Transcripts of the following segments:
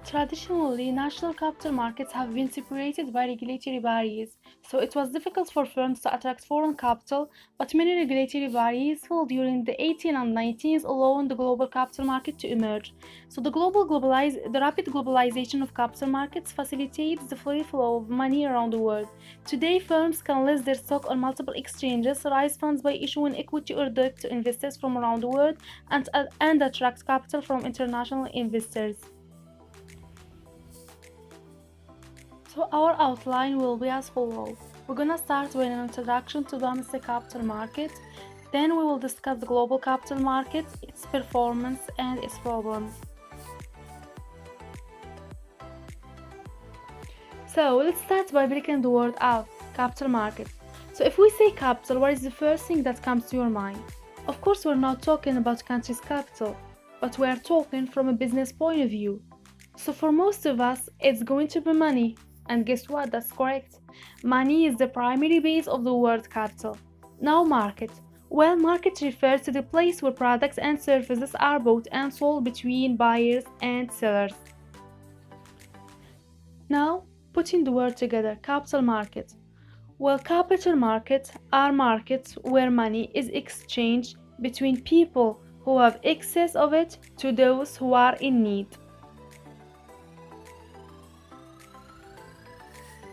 Traditionally, national capital markets have been separated by regulatory barriers, so it was difficult for firms to attract foreign capital, but many regulatory barriers fell during the 18th and 19th, allowing the global capital market to emerge. So the rapid globalization of capital markets facilitates the free flow of money around the world. Today, firms can list their stock on multiple exchanges, raise funds by issuing equity or debt to investors from around the world, and attract capital from international investors. So our outline will be as follows. We're gonna start with an introduction to domestic capital market. Then we will discuss the global capital market, its performance and its problems. So let's start by breaking the word out, capital market. So if we say capital, what is the first thing that comes to your mind? Of course, we're not talking about country's capital, but we are talking from a business point of view. So for most of us, it's going to be money. And guess what? That's correct. Money is the primary base of the word capital. Now market. Well, market refers to the place where products and services are bought and sold between buyers and sellers. Now, putting the word together, capital market. Well, capital markets are markets where money is exchanged between people who have excess of it to those who are in need.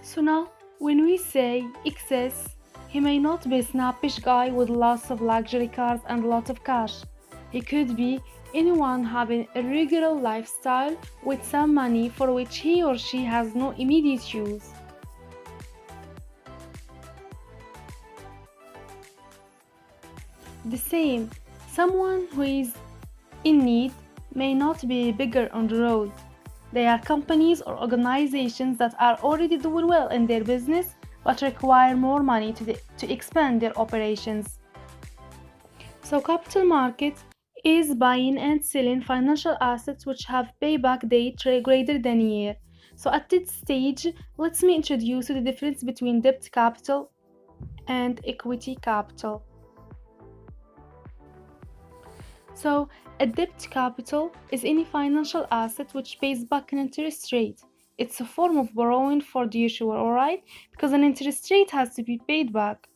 So now, when we say excess, he may not be a snappish guy with lots of luxury cars and lots of cash. He could be anyone having a regular lifestyle with some money for which he or she has no immediate use. The same, someone who is in need may not be bigger on the road. They are companies or organizations that are already doing well in their business but require more money to expand their operations. So, capital market is buying and selling financial assets which have payback date greater than a year. So, at this stage, let me introduce you the difference between debt capital and equity capital. So, a debt capital is any financial asset which pays back an interest rate. It's a form of borrowing for the issuer, alright? Because an interest rate has to be paid back.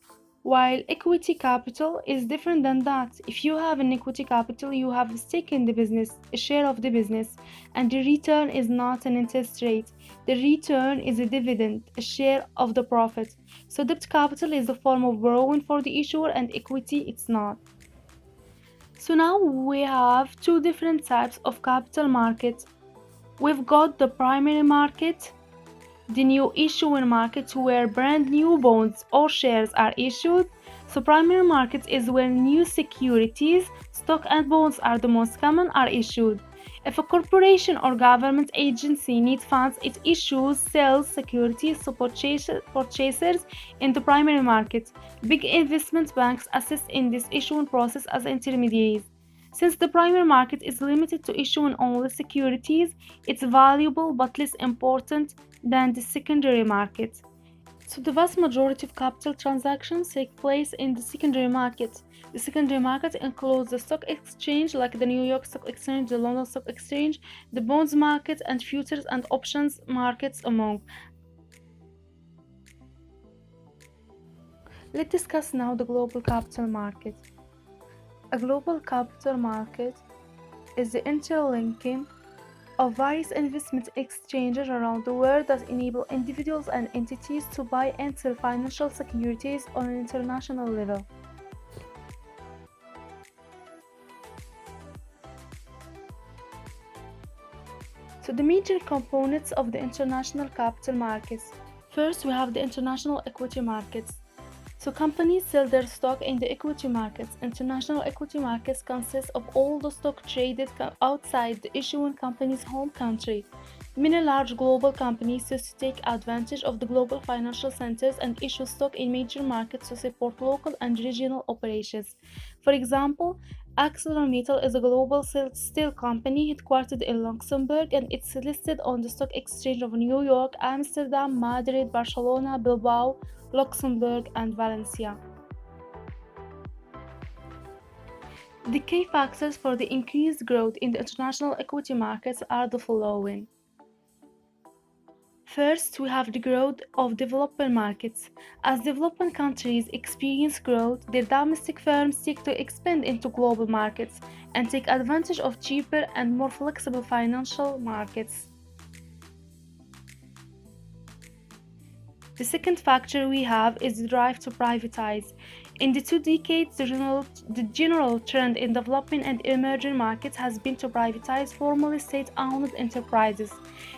While equity capital is different than that. If you have an equity capital, you have a stake in the business, a share of the business, and the return is not an interest rate. The return is a dividend, a share of the profit. So, debt capital is a form of borrowing for the issuer, and equity it's not. So now we have two different types of capital markets. We've got the primary market, the new issuing market where brand new bonds or shares are issued. So primary market is where new securities, stock and bonds are the most common are issued. If a corporation or government agency needs funds, it issues, sells securities to purchasers in the primary market. Big investment banks assist in this issuing process as intermediaries. Since the primary market is limited to issuing only securities, it's valuable but less important than the secondary market. So the vast majority of capital transactions take place in the secondary market. The secondary market includes the stock exchange like the New York Stock Exchange, the London Stock Exchange, the bonds market, and futures and options markets among. Let's discuss now the global capital market. A global capital market is the interlinking of various investment exchanges around the world that enable individuals and entities to buy and sell financial securities on an international level. So the major components of the international capital markets. First, we have the international equity markets. So companies sell their stock in the equity markets. International equity markets consist of all the stock traded outside the issuing company's home country. Many large global companies choose to take advantage of the global financial centers and issue stock in major markets to support local and regional operations. For example, ArcelorMittal is a global steel company headquartered in Luxembourg and it's listed on the stock exchange of New York, Amsterdam, Madrid, Barcelona, Bilbao, Luxembourg, and Valencia. The key factors for the increased growth in the international equity markets are the following. First, we have the growth of developing markets. As developing countries experience growth, their domestic firms seek to expand into global markets and take advantage of cheaper and more flexible financial markets. The second factor we have is the drive to privatize. In the 2 decades, the general trend in developing and emerging markets has been to privatize formerly state-owned enterprises.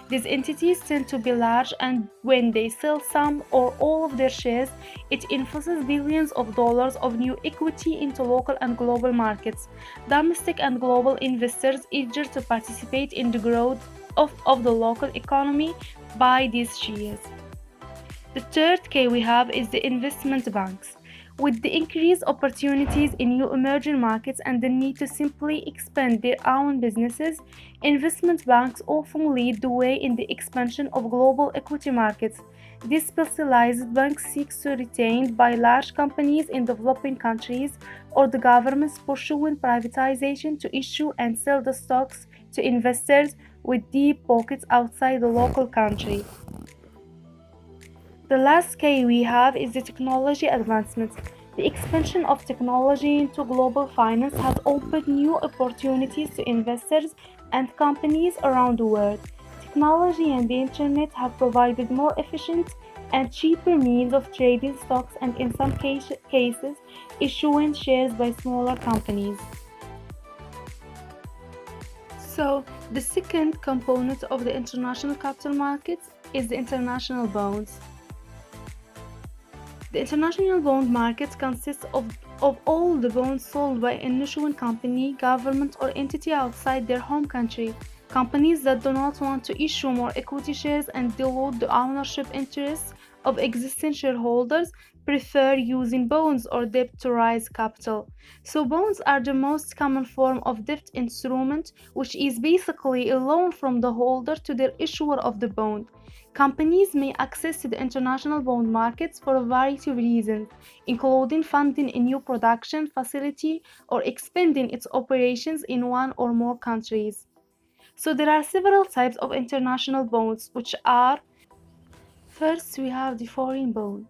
These entities tend to be large, and when they sell some or all of their shares, it infuses billions of dollars of new equity into local and global markets. Domestic and global investors eager to participate in the growth of the local economy buy these shares. The third K we have is the investment banks. With the increased opportunities in new emerging markets and the need to simply expand their own businesses, investment banks often lead the way in the expansion of global equity markets. This specialized bank seeks to retained by large companies in developing countries or the governments pursuing privatization to issue and sell the stocks to investors with deep pockets outside the local country. The last K we have is the technology advancements. The expansion of technology into global finance has opened new opportunities to investors and companies around the world. Technology and the internet have provided more efficient and cheaper means of trading stocks and in some cases issuing shares by smaller companies. So, the second component of the international capital markets is the international bonds. The international bond market consists of all the bonds sold by an issuing company, government, or entity outside their home country. Companies that do not want to issue more equity shares and dilute the ownership interests of existing shareholders prefer using bonds or debt to raise capital. So, bonds are the most common form of debt instrument, which is basically a loan from the holder to the issuer of the bond. Companies may access the international bond markets for a variety of reasons, including funding a new production facility or expanding its operations in one or more countries. So there are several types of international bonds, which are: first, we have the foreign bond.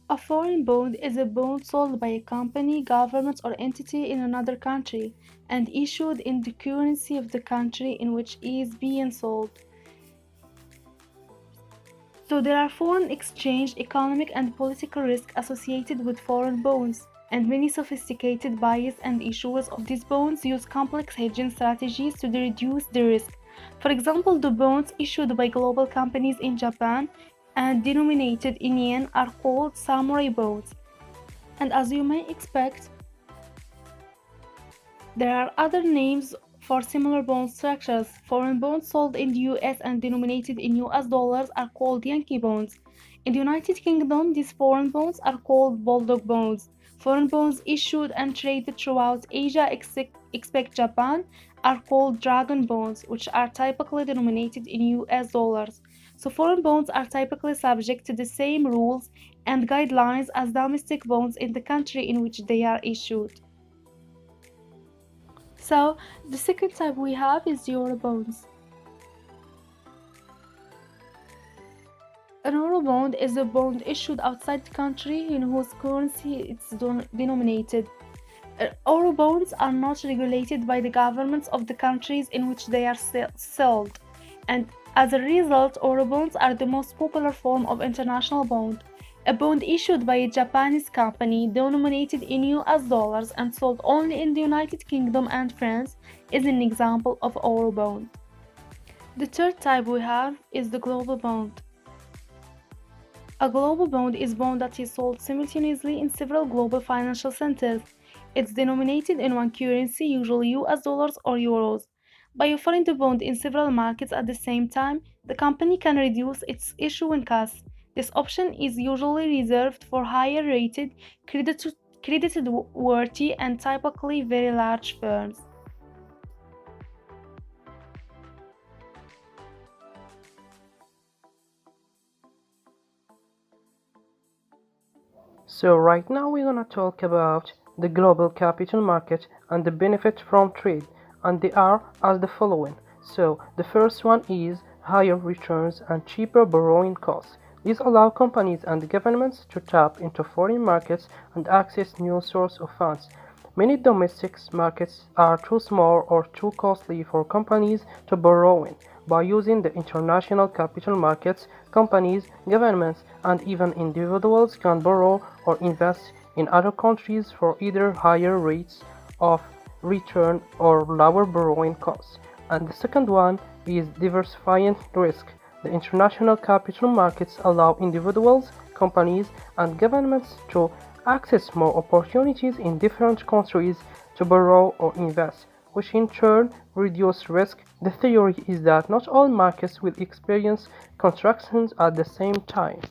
A foreign bond is a bond sold by a company, government, or entity in another country and issued in the currency of the country in which it is being sold. So there are foreign exchange, economic, and political risk associated with foreign bonds, and many sophisticated buyers and issuers of these bonds use complex hedging strategies to reduce the risk. For example, the bonds issued by global companies in Japan and denominated in yen are called samurai bonds. And as you may expect, there are other names for similar bond structures. Foreign bonds sold in the US and denominated in US dollars are called Yankee bonds. In the United Kingdom, these foreign bonds are called bulldog bonds. Foreign bonds issued and traded throughout Asia, except Japan, are called dragon bonds, which are typically denominated in US dollars. So, foreign bonds are typically subject to the same rules and guidelines as domestic bonds in the country in which they are issued. So, the second type we have is Eurobonds. An Eurobond is a bond issued outside the country in whose currency it's denominated. Eurobonds are not regulated by the governments of the countries in which they are sold, and as a result, Eurobonds are the most popular form of international bond. A bond issued by a Japanese company denominated in US dollars and sold only in the United Kingdom and France is an example of Eurobond. The third type we have is the global bond. A global bond is a bond that is sold simultaneously in several global financial centers. It's denominated in one currency, usually US dollars or euros. By offering the bond in several markets at the same time, the company can reduce its issuing costs. This option is usually reserved for higher rated, credited worthy, and typically very large firms. So right now we're gonna talk about the global capital market and the benefit from trade, and they are as the following. So the first one is higher returns and cheaper borrowing costs. These allow companies and governments to tap into foreign markets and access new sources of funds. Many domestic markets are too small or too costly for companies to borrow in. By using the international capital markets, companies, governments, and even individuals can borrow or invest in other countries for either higher rates of return or lower borrowing costs. And the second one is diversifying risk. The international capital markets allow individuals, companies, and governments to access more opportunities in different countries to borrow or invest, which in turn reduce risk. The theory is that not all markets will experience contractions at the same time.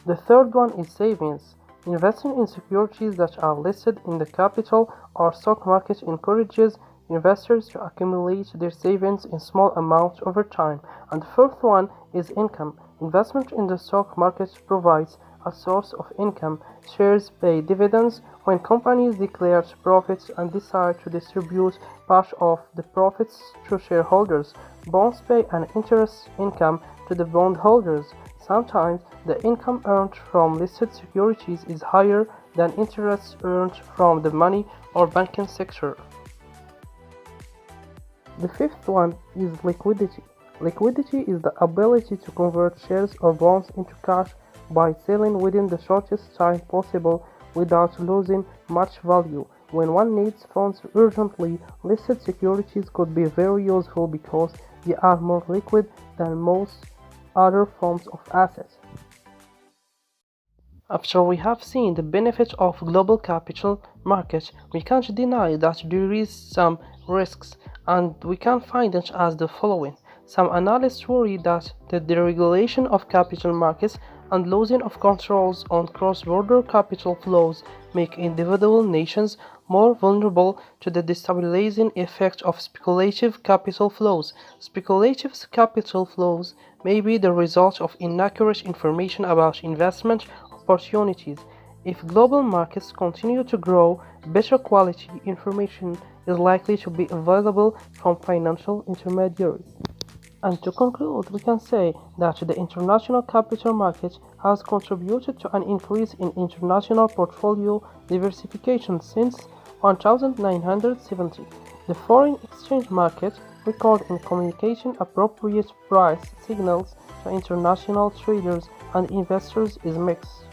The third one is savings. Investing in securities that are listed in the capital or stock market encourages investors to accumulate their savings in small amounts over time. And the fourth one is income. Investment in the stock market provides a source of income. Shares pay dividends when companies declare profits and decide to distribute part of the profits to shareholders. Bonds pay an interest income to the bondholders. Sometimes the income earned from listed securities is higher than interest earned from the money or banking sector. The fifth one is liquidity. Liquidity is the ability to convert shares or bonds into cash by selling within the shortest time possible without losing much value. When one needs funds urgently, listed securities could be very useful because they are more liquid than most other forms of assets. After we have seen the benefit of global capital markets, we can't deny that there is some risks, and we can find it as the following. Some analysts worry that the deregulation of capital markets and losing of controls on cross-border capital flows make individual nations more vulnerable to the destabilizing effect of speculative capital flows. Speculative capital flows may be the result of inaccurate information about investment opportunities. If global markets continue to grow, better quality information is likely to be available from financial intermediaries. And to conclude, we can say that the international capital market has contributed to an increase in international portfolio diversification since 1970. The foreign exchange market record in communication appropriate price signals to international traders and investors is mixed.